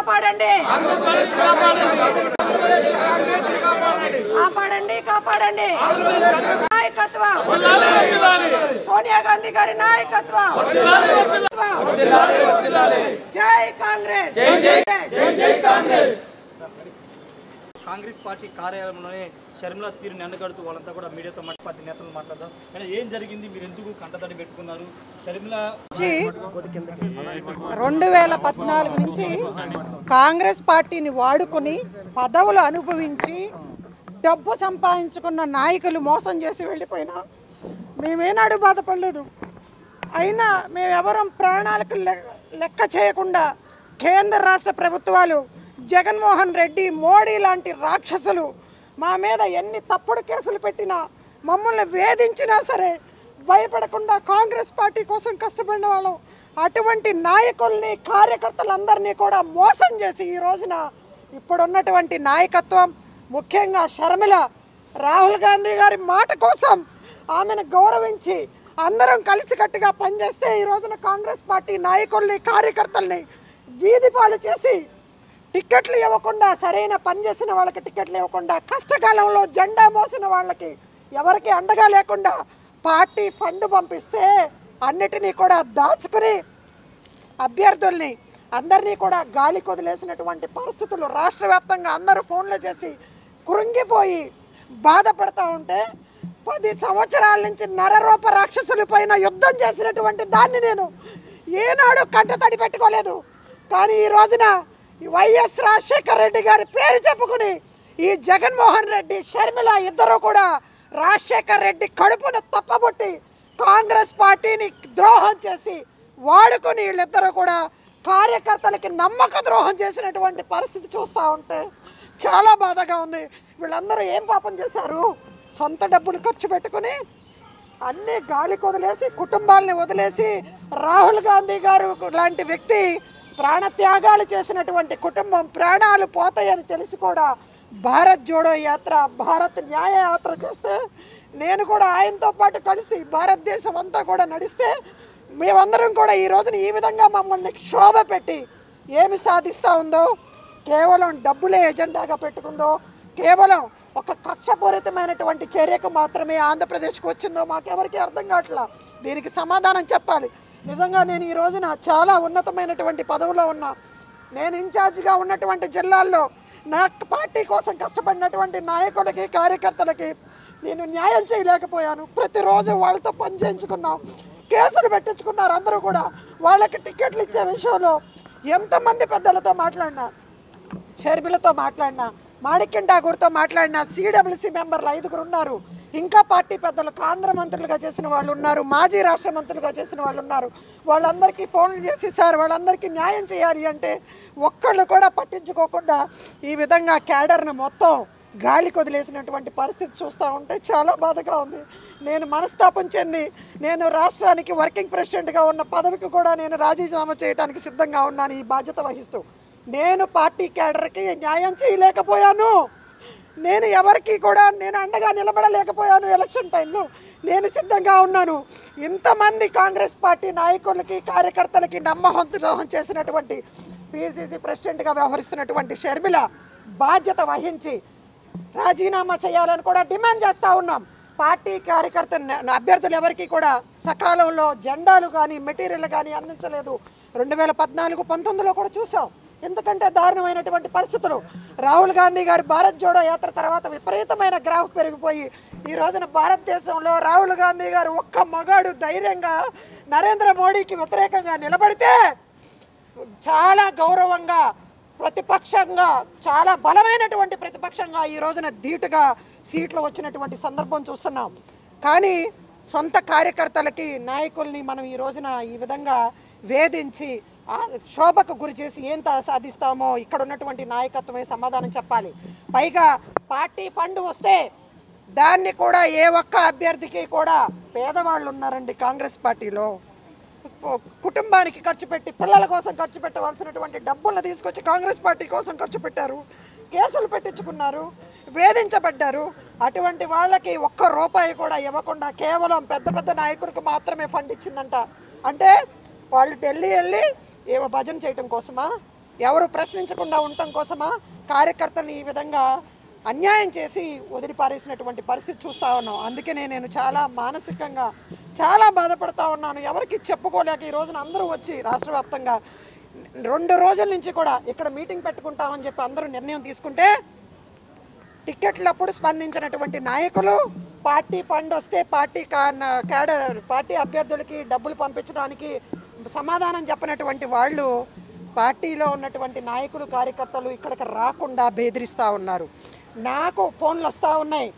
కాపాడండి కాపాడండి కాపాడండి నాయకత్వం సోనియా గాంధీ గారి నాయకత్వం జై కాంగ్రెస్ జై కాంగ్రెస్ కాంగ్రెస్ పార్టీ కార్యాలయంలోనే షర్మిల తీరుని ఎండగడుతూ వాళ్ళంతా కూడా మీడియాతో పార్టీ నేతలు మాట్లాడదాం. అంటే ఏం జరిగింది, మీరు ఎందుకు కంటతడి పెట్టుకున్నారు? షర్మిల 2014 నుంచి కాంగ్రెస్ పార్టీని వాడుకొని పదవులు అనుభవించి డబ్బు సంపాదించుకున్న నాయకులు మోసం చేసి వెళ్ళిపోయినా మేమేనాడు బాధపడలేదు. అయినా మేమెవరం ప్రాణాలకు లెక్క చేయకుండా కేంద్ర రాష్ట్ర ప్రభుత్వాలు జగన్మోహన్ రెడ్డి, మోడీ లాంటి రాక్షసులు మా మీద ఎన్ని తప్పుడు కేసులు పెట్టినా మమ్మల్ని వేధించినా సరే భయపడకుండా కాంగ్రెస్ పార్టీ కోసం కష్టపడిన వాళ్ళం. అటువంటి నాయకుల్ని, కార్యకర్తలందరినీ కూడా మోసం చేసి ఈ రోజున ఇప్పుడున్నటువంటి నాయకత్వం, ముఖ్యంగా షర్మిల, రాహుల్ గాంధీ గారి మాట కోసం ఆమెను గౌరవించి అందరం కలిసికట్టుగా పనిచేస్తే ఈ రోజున కాంగ్రెస్ పార్టీ నాయకుల్ని, కార్యకర్తల్ని వీధి పాలు చేసి టికెట్లు ఇవ్వకుండా, సరైన పని చేసిన వాళ్ళకి టికెట్లు ఇవ్వకుండా, కష్టకాలంలో జెండా మోసిన వాళ్ళకి ఎవరికి అండగా లేకుండా పార్టీ ఫండ్ పంపిస్తే అన్నిటినీ కూడా దాచుకుని అభ్యర్థుల్ని అందరినీ కూడా గాలి కొదిలేసినటువంటి పరిస్థితులు రాష్ట్ర వ్యాప్తంగా అందరూ ఫోన్లు చేసి కృంగిపోయి బాధపడతా ఉంటే 10 సంవత్సరాల నుంచి నరరూప రాక్షసుల పైన యుద్ధం చేసినటువంటి దాన్ని నేను ఏనాడు కంటతడి పెట్టుకోలేదు. కానీ ఈ రోజున వైఎస్ రాజశేఖర రెడ్డి గారి పేరు చెప్పుకుని ఈ జగన్మోహన్ రెడ్డి, షర్మిల ఇద్దరు కూడా రాజశేఖర రెడ్డి కడుపును తప్పబొట్టి కాంగ్రెస్ పార్టీని ద్రోహం చేసి వాడుకొని వీళ్ళిద్దరూ కూడా కార్యకర్తలకి నమ్మక ద్రోహం చేసినటువంటి పరిస్థితి చూస్తూ ఉంటే చాలా బాధగా ఉంది. వీళ్ళందరూ ఏం పాపం చేశారు? సొంత డబ్బులు ఖర్చు పెట్టుకుని అన్నీ గాలి వదిలేసి, కుటుంబాలని వదిలేసి, రాహుల్ గాంధీ గారు లాంటి వ్యక్తి ప్రాణత్యాగాలు చేసినటువంటి కుటుంబం ప్రాణాలు పోతాయని తెలిసి కూడా భారత్ జోడో యాత్ర, భారత్ న్యాయ యాత్ర చేస్తే నేను కూడా ఆయనతో పాటు కలిసి భారతదేశం అంతా కూడా నడిస్తే మేమందరం కూడా ఈ రోజున ఈ విధంగా మమ్మల్ని క్షోభ పెట్టి ఏమి సాధిస్తూ ఉందో, కేవలం డబ్బులే ఎజెండాగా పెట్టుకుందో, కేవలం ఒక కక్షపూరితమైనటువంటి చర్యకు మాత్రమే ఆంధ్రప్రదేశ్కి వచ్చిందో మాకెవరికి అర్థం కావట్లా. దీనికి సమాధానం చెప్పాలి. నిజంగా నేను ఈ రోజున చాలా ఉన్నతమైనటువంటి పదవిలో ఉన్నా. నేను ఇన్ఛార్జిగా ఉన్నటువంటి జిల్లాల్లో నా పార్టీ కోసం కష్టపడినటువంటి నాయకులకి, కార్యకర్తలకి నేను న్యాయం చేయలేకపోయాను. ప్రతిరోజు వాళ్ళతో పని చేయించుకున్నాం, కేసులు పెట్టించుకున్నారు. అందరూ కూడా వాళ్ళకి టికెట్లు ఇచ్చే విషయంలో ఎంతమంది పెద్దలతో మాట్లాడినా, షర్మిలతో మాట్లాడినా, మాణిక్యం ఠాగూర్తో మాట్లాడినా, సిడబ్ల్యూసీ మెంబర్లు 5 ఉన్నారు. ఇంకా పార్టీ పెద్దలు కేంద్ర మంత్రులుగా చేసిన వాళ్ళు ఉన్నారు, మాజీ రాష్ట్ర మంత్రులుగా చేసిన వాళ్ళు ఉన్నారు. వాళ్ళందరికీ ఫోన్లు చేసి సార్ వాళ్ళందరికీ న్యాయం చేయాలి అంటే ఒక్కళ్ళు కూడా పట్టించుకోకుండా ఈ విధంగా క్యాడర్ను మొత్తం గాలి కొదిలేసినటువంటి పరిస్థితి చూస్తూ ఉంటే చాలా బాధగా ఉంది. నేను మనస్తాపం చెంది నేను రాష్ట్రానికి వర్కింగ్ ప్రెసిడెంట్గా ఉన్న పదవికి కూడా నేను రాజీనామా చేయడానికి సిద్ధంగా ఉన్నాను. ఈ బాధ్యత వహిస్తూ నేను పార్టీ క్యాడర్కి న్యాయం చేయలేకపోయాను. నేను ఎవరికి కూడా నేను అండగా నిలబడలేకపోయాను. ఎలక్షన్ టైంలో నేను సిద్ధంగా ఉన్నాను. ఇంతమంది కాంగ్రెస్ పార్టీ నాయకులకి, కార్యకర్తలకి నమ్మహం చేసినటువంటి పిసిసి ప్రెసిడెంట్గా వ్యవహరిస్తున్నటువంటి షర్మిల బాధ్యత వహించి రాజీనామా చేయాలని కూడా డిమాండ్ చేస్తూ ఉన్నాం. పార్టీ కార్యకర్త అభ్యర్థులు ఎవరికి కూడా సకాలంలో జెండాలు కానీ మెటీరియల్ కానీ అందించలేదు. 2014-19లో కూడా చూసాం. ఎందుకంటే దారుణమైనటువంటి పరిస్థితులు. రాహుల్ గాంధీ గారి భారత్ జోడో యాత్ర తర్వాత విపరీతమైన గ్రాఫ్ పెరిగిపోయి ఈ రోజున భారతదేశంలో రాహుల్ గాంధీ గారు ఒక్క మగాడు ధైర్యంగా నరేంద్ర మోడీకి వ్యతిరేకంగా నిలబడితే చాలా గౌరవంగా ప్రతిపక్షంగా, చాలా బలమైనటువంటి ప్రతిపక్షంగా ఈ రోజున ధీటుగా సీట్లు వచ్చినటువంటి సందర్భం చూస్తున్నాం. కానీ సొంత కార్యకర్తలకి, నాయకుల్ని మనం ఈ రోజున ఈ విధంగా వేధించి శోభకు గురి చేసి ఏం సాధిస్తామో ఇక్కడ ఉన్నటువంటి నాయకత్వమే సమాధానం చెప్పాలి. పైగా పార్టీ ఫండ్ వస్తే దాన్ని కూడా ఏ ఒక్క అభ్యర్థికి కూడా, పేదవాళ్ళు ఉన్నారండి కాంగ్రెస్ పార్టీలో, కుటుంబానికి ఖర్చు పెట్టి పిల్లల కోసం ఖర్చు పెట్టవలసినటువంటి డబ్బులను తీసుకొచ్చి కాంగ్రెస్ పార్టీ కోసం ఖర్చు పెట్టారు, కేసులు పెట్టించుకున్నారు, వేధించబడ్డారు. అటువంటి వాళ్ళకి ఒక్క రూపాయి కూడా ఇవ్వకుండా కేవలం పెద్ద పెద్ద నాయకులకు మాత్రమే ఫండ్ ఇచ్చిందంట. అంటే వాళ్ళు ఢిల్లీ వెళ్ళి ఏమో భజన చేయటం కోసమా, ఎవరు ప్రశ్నించకుండా ఉండటం కోసమా కార్యకర్తలు ఈ విధంగా అన్యాయం చేసి వదిలిపారేసినటువంటి పరిస్థితి చూస్తూ ఉన్నాం. అందుకే నేను చాలా మానసికంగా చాలా బాధపడతా ఉన్నాను. ఎవరికి చెప్పుకోలేక ఈ రోజున అందరూ వచ్చి రాష్ట్ర వ్యాప్తంగా 2 రోజుల నుంచి కూడా ఇక్కడ మీటింగ్ పెట్టుకుంటామని చెప్పి అందరూ నిర్ణయం తీసుకుంటే టికెట్లప్పుడు స్పందించినటువంటి నాయకులు, పార్టీ ఫండ్ వస్తే పార్టీ అభ్యర్థులకి డబ్బులు పంపించడానికి సమాధానం చెప్పినటువంటి వాళ్ళు పార్టీలో ఉన్నటువంటి నాయకులు కార్యకర్తలు ఇక్కడికి రాకుండా బెదిరిస్తూ ఉన్నారు. నాకు ఫోన్లు వస్తూ ఉన్నాయి,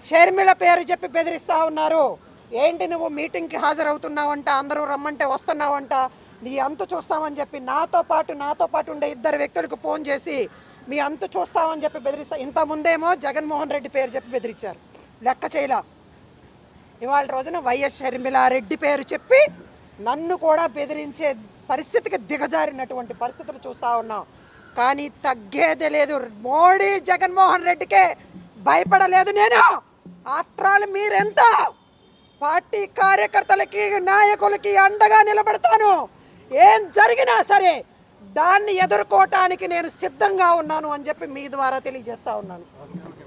షర్మిల పేరు చెప్పి బెదిరిస్తూ ఉన్నారు. ఏంటి నువ్వు మీటింగ్కి హాజరవుతున్నావంట, అందరూ రమ్మంటే వస్తున్నావంట, నీ అంతు చూస్తామని చెప్పి నాతో పాటు ఉండే 2 వ్యక్తులకు ఫోన్ చేసి మీ అంతు చూస్తామని చెప్పి బెదిరిస్తా. ఇంతకుముందేమో జగన్మోహన్ రెడ్డి పేరు చెప్పి బెదిరించారు, లెక్క చేయలా. ఇవాళ రోజున వైఎస్ షర్మిలారెడ్డి పేరు చెప్పి నన్ను కూడా బెదిరించే పరిస్థితికి దిగజారినటువంటి పరిస్థితులు చూస్తూ ఉన్నాం. కానీ తగ్గేదే లేదు. మోడీ జగన్మోహన్ రెడ్డికే భయపడలేదు నేను. ఆఫ్టర్ ఆల్ మీరెంత పార్టీ కార్యకర్తలకి నాయకులకి అండగా నిలబడతాను. ఏం జరిగినా సరే దాన్ని ఎదుర్కోవటానికి నేను సిద్ధంగా ఉన్నాను అని చెప్పి మీ ద్వారా తెలియజేస్తా ఉన్నాను.